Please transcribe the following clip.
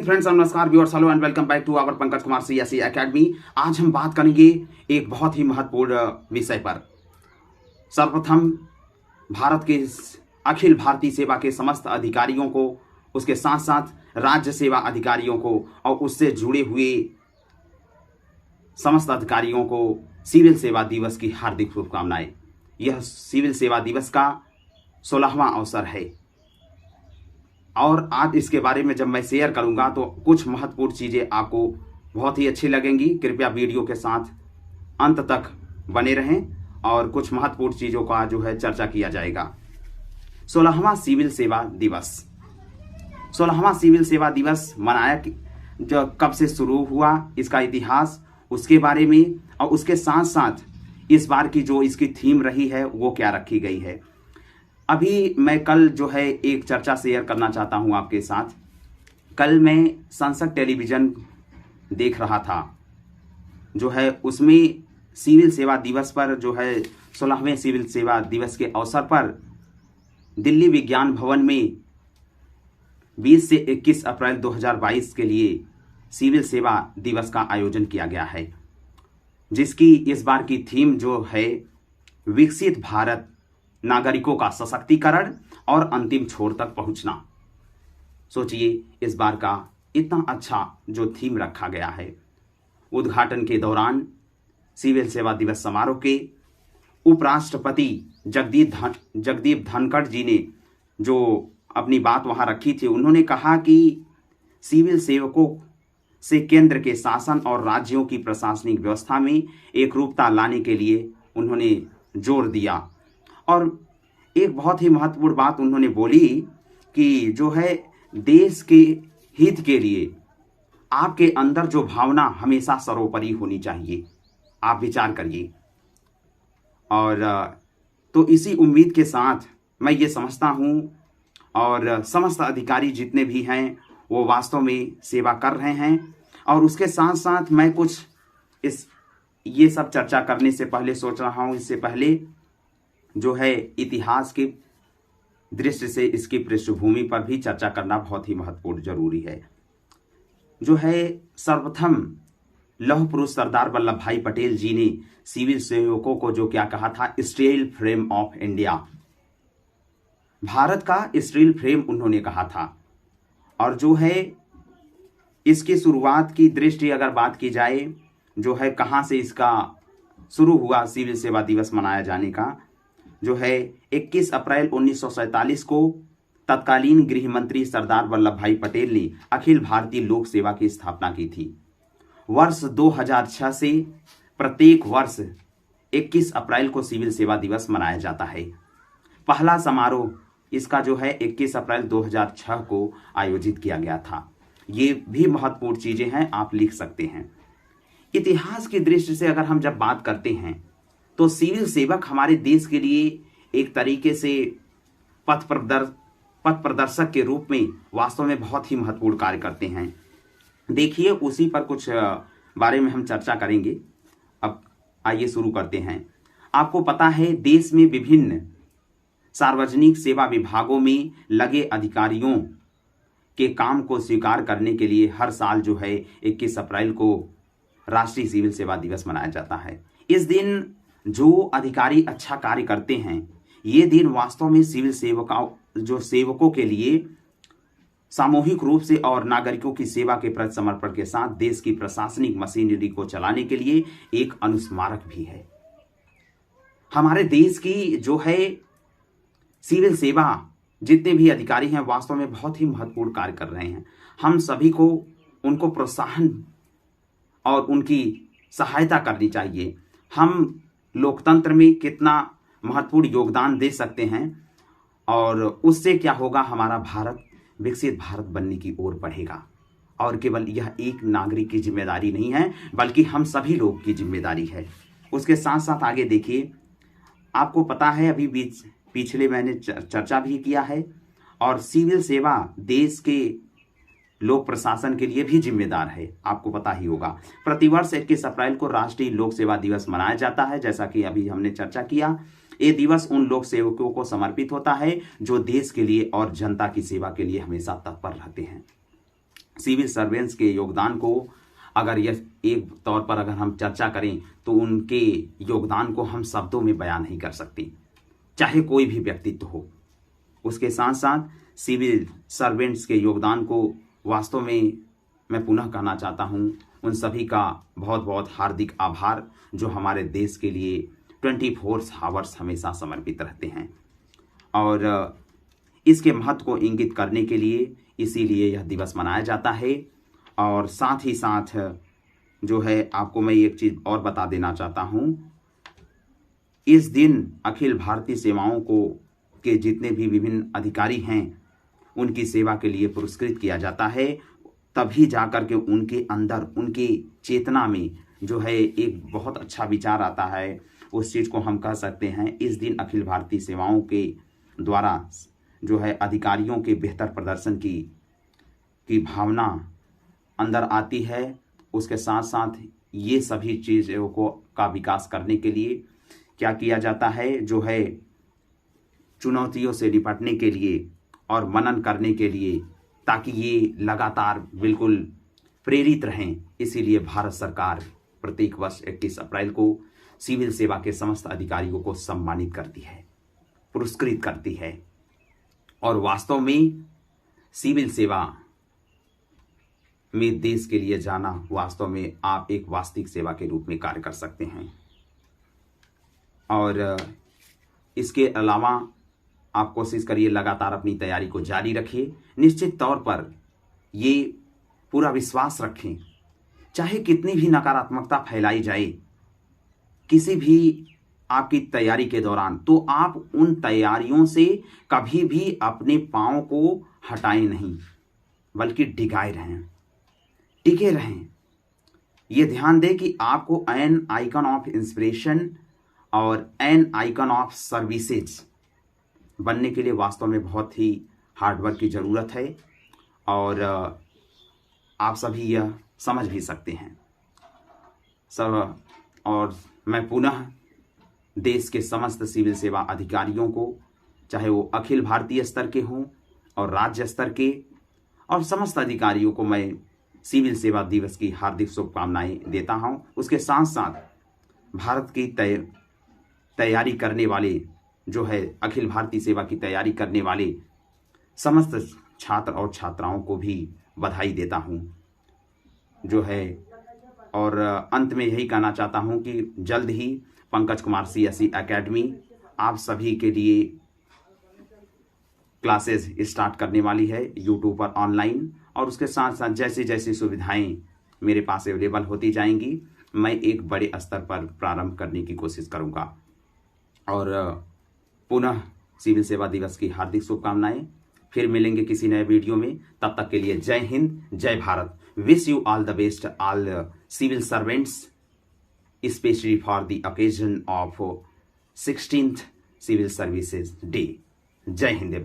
Hind friends, नमस्कार viewers, hello and welcome back to our Pankaj Kumar CSE academy. आज हम बात करेंगे एक बहुत ही महत्वपूर्ण विषय पर। सर्वप्रथम भारत के अखिल भारतीय सेवा के समस्त अधिकारियों को, उसके साथ साथ राज्य सेवा अधिकारियों को और उससे जुड़े हुए समस्त अधिकारियों को सिविल सेवा दिवस की हार्दिक शुभकामनाएं। यह सिविल सेवा दिवस का 16वां अवसर है और आज इसके बारे में जब मैं शेयर करूंगा तो कुछ महत्वपूर्ण चीज़ें आपको बहुत ही अच्छी लगेंगी। कृपया वीडियो के साथ अंत तक बने रहें और कुछ महत्वपूर्ण चीज़ों का जो है चर्चा किया जाएगा। 16वां सिविल सेवा दिवस। 16वां सिविल सेवा दिवस मनाया जो कब से शुरू हुआ, इसका इतिहास, उसके बारे में और उसके साथ साथ इस बार की जो इसकी थीम रही है वो क्या रखी गई है। अभी मैं कल जो है एक चर्चा शेयर करना चाहता हूं आपके साथ। कल मैं संसद टेलीविज़न देख रहा था, जो है उसमें सिविल सेवा दिवस पर जो है 16वें सिविल सेवा दिवस के अवसर पर दिल्ली विज्ञान भवन में 20 से 21 अप्रैल 2022 के लिए सिविल सेवा दिवस का आयोजन किया गया है, जिसकी इस बार की थीम जो है विकसित भारत, नागरिकों का सशक्तिकरण और अंतिम छोर तक पहुंचना। सोचिए इस बार का इतना अच्छा जो थीम रखा गया है। उद्घाटन के दौरान सिविल सेवा दिवस समारोह के उपराष्ट्रपति जगदीप धनखड़ जी ने जो अपनी बात वहां रखी थी, उन्होंने कहा कि सिविल सेवकों से केंद्र के शासन और राज्यों की प्रशासनिक व्यवस्था में एकरूपता लाने के लिए उन्होंने जोर दिया। और एक बहुत ही महत्वपूर्ण बात उन्होंने बोली कि जो है देश के हित के लिए आपके अंदर जो भावना हमेशा सर्वोपरि होनी चाहिए। आप विचार करिए। और तो इसी उम्मीद के साथ मैं ये समझता हूँ और समस्त अधिकारी जितने भी हैं वो वास्तव में सेवा कर रहे हैं। और उसके साथ साथ मैं कुछ ये सब चर्चा करने से पहले सोच रहा हूँ, इससे पहले जो है इतिहास की दृष्टि से इसकी पृष्ठभूमि पर भी चर्चा करना बहुत ही महत्वपूर्ण जरूरी है। जो है सर्वप्रथम लौह पुरुष सरदार वल्लभ भाई पटेल जी ने सिविल सेवकों को जो क्या कहा था, steel frame of India, Bharat का स्टील फ्रेम उन्होंने कहा था। और जो है इसकी शुरुआत की दृष्टि अगर बात की जाए, जो है कहाँ से इसका शुरू हुआ सिविल सेवा दिवस मनाया जाने का, जो है 21 अप्रैल 1947 को तत्कालीन गृह मंत्री सरदार वल्लभ भाई पटेल ने अखिल भारतीय लोक सेवा की स्थापना की थी। वर्ष 2006 से प्रत्येक वर्ष 21 अप्रैल को सिविल सेवा दिवस मनाया जाता है। पहला समारोह इसका जो है 21 अप्रैल 2006 को आयोजित किया गया था। ये भी महत्वपूर्ण चीजें हैं, आप लिख सकते हैं। इतिहास की दृष्टि से अगर हम जब बात करते हैं तो सिविल सेवक हमारे देश के लिए एक तरीके से पथ प्रदर्शक के रूप में वास्तव में बहुत ही महत्वपूर्ण कार्य करते हैं। देखिए उसी पर कुछ बारे में हम चर्चा करेंगे। अब आइए शुरू करते हैं। आपको पता है देश में विभिन्न सार्वजनिक सेवा विभागों में लगे अधिकारियों के काम को स्वीकार करने के लिए हर साल जो है 21 अप्रैल को राष्ट्रीय सिविल सेवा दिवस मनाया जाता है। इस दिन जो अधिकारी अच्छा कार्य करते हैं, ये दिन वास्तव में सिविल सेवकों के लिए सामूहिक रूप से और नागरिकों की सेवा के प्रति समर्पण के साथ देश की प्रशासनिक मशीनरी को चलाने के लिए एक अनुस्मारक भी है। हमारे देश की जो है सिविल सेवा जितने भी अधिकारी हैं वास्तव में बहुत ही महत्वपूर्ण कार्य कर रहे हैं। हम सभी को उनको प्रोत्साहन और उनकी सहायता करनी चाहिए। हम लोकतंत्र में कितना महत्वपूर्ण योगदान दे सकते हैं और उससे क्या होगा, हमारा भारत विकसित भारत बनने की ओर बढ़ेगा। और केवल यह एक नागरिक की जिम्मेदारी नहीं है, बल्कि हम सभी लोग की जिम्मेदारी है। उसके साथ साथ आगे देखिए, आपको पता है अभी पिछले मैंने चर्चा भी किया है, और सिविल सेवा देश के लोक प्रशासन के लिए भी जिम्मेदार है। आपको पता ही होगा प्रतिवर्ष 21 अप्रैल को राष्ट्रीय लोक सेवा दिवस मनाया जाता है। जैसा कि अभी हमने चर्चा किया, ये दिवस उन लोक सेवकों को समर्पित होता है जो देश के लिए और जनता की सेवा के लिए हमेशा तत्पर रहते हैं। सिविल सर्वेंट्स के योगदान को अगर यह एक तौर पर अगर हम चर्चा करें तो उनके योगदान को हम शब्दों में बयान नहीं कर सकते, चाहे कोई भी व्यक्तित्व हो। उसके साथ साथ सिविल सर्वेंट्स के योगदान को वास्तव में मैं पुनः कहना चाहता हूँ, उन सभी का बहुत बहुत हार्दिक आभार जो हमारे देश के लिए 24 आवर्स हमेशा समर्पित रहते हैं। और इसके महत्व को इंगित करने के लिए इसीलिए यह दिवस मनाया जाता है। और साथ ही साथ जो है आपको मैं एक चीज़ और बता देना चाहता हूँ, इस दिन अखिल भारतीय सेवाओं को के जितने भी विभिन्न अधिकारी हैं उनकी सेवा के लिए पुरस्कृत किया जाता है। तभी जाकर के उनके अंदर, उनकी चेतना में जो है एक बहुत अच्छा विचार आता है। उस चीज़ को हम कह सकते हैं, इस दिन अखिल भारतीय सेवाओं के द्वारा जो है अधिकारियों के बेहतर प्रदर्शन की भावना अंदर आती है। उसके साथ साथ ये सभी चीज़ों को का विकास करने के लिए क्या किया जाता है, जो है चुनौतियों से निपटने के लिए और मनन करने के लिए, ताकि ये लगातार बिल्कुल प्रेरित रहें। इसीलिए भारत सरकार प्रत्येक वर्ष 21 अप्रैल को सिविल सेवा के समस्त अधिकारियों को सम्मानित करती है, पुरस्कृत करती है। और वास्तव में सिविल सेवा में देश के लिए जाना, वास्तव में आप एक वास्तविक सेवा के रूप में कार्य कर सकते हैं। और इसके अलावा आप कोशिश करिए, लगातार अपनी तैयारी को जारी रखिए। निश्चित तौर पर ये पूरा विश्वास रखें, चाहे कितनी भी नकारात्मकता फैलाई जाए किसी भी आपकी तैयारी के दौरान, तो आप उन तैयारियों से कभी भी अपने पाँव को हटाएं नहीं, बल्कि डिगाए रहें, टिके रहें। ये ध्यान दें कि आपको एन आइकन ऑफ इंस्पिरेशन और एन आइकन ऑफ सर्विसेज बनने के लिए वास्तव में बहुत ही हार्डवर्क की ज़रूरत है। और आप सभी यह समझ भी सकते हैं सब। और मैं पुनः देश के समस्त सिविल सेवा अधिकारियों को, चाहे वो अखिल भारतीय स्तर के हों और राज्य स्तर के, और समस्त अधिकारियों को मैं सिविल सेवा दिवस की हार्दिक शुभकामनाएं देता हूं। उसके साथ साथ भारत की तैयारी करने वाले, जो है अखिल भारतीय सेवा की तैयारी करने वाले समस्त छात्र और छात्राओं को भी बधाई देता हूं, जो है। और अंत में यही कहना चाहता हूं कि जल्द ही पंकज कुमार CSE एकेडमी आप सभी के लिए क्लासेस स्टार्ट करने वाली है यूट्यूब पर ऑनलाइन। और उसके साथ साथ जैसी जैसी सुविधाएं मेरे पास अवेलेबल होती जाएंगी, मैं एक बड़े स्तर पर प्रारंभ करने की कोशिश करूंगा। और पुनः सिविल सेवा दिवस की हार्दिक शुभकामनाएं। फिर मिलेंगे किसी नए वीडियो में, तब तक के लिए जय हिंद, जय Bharat. Wish you all the best all civil servants, specially for the occasion of 16th civil services day. जय हिंद।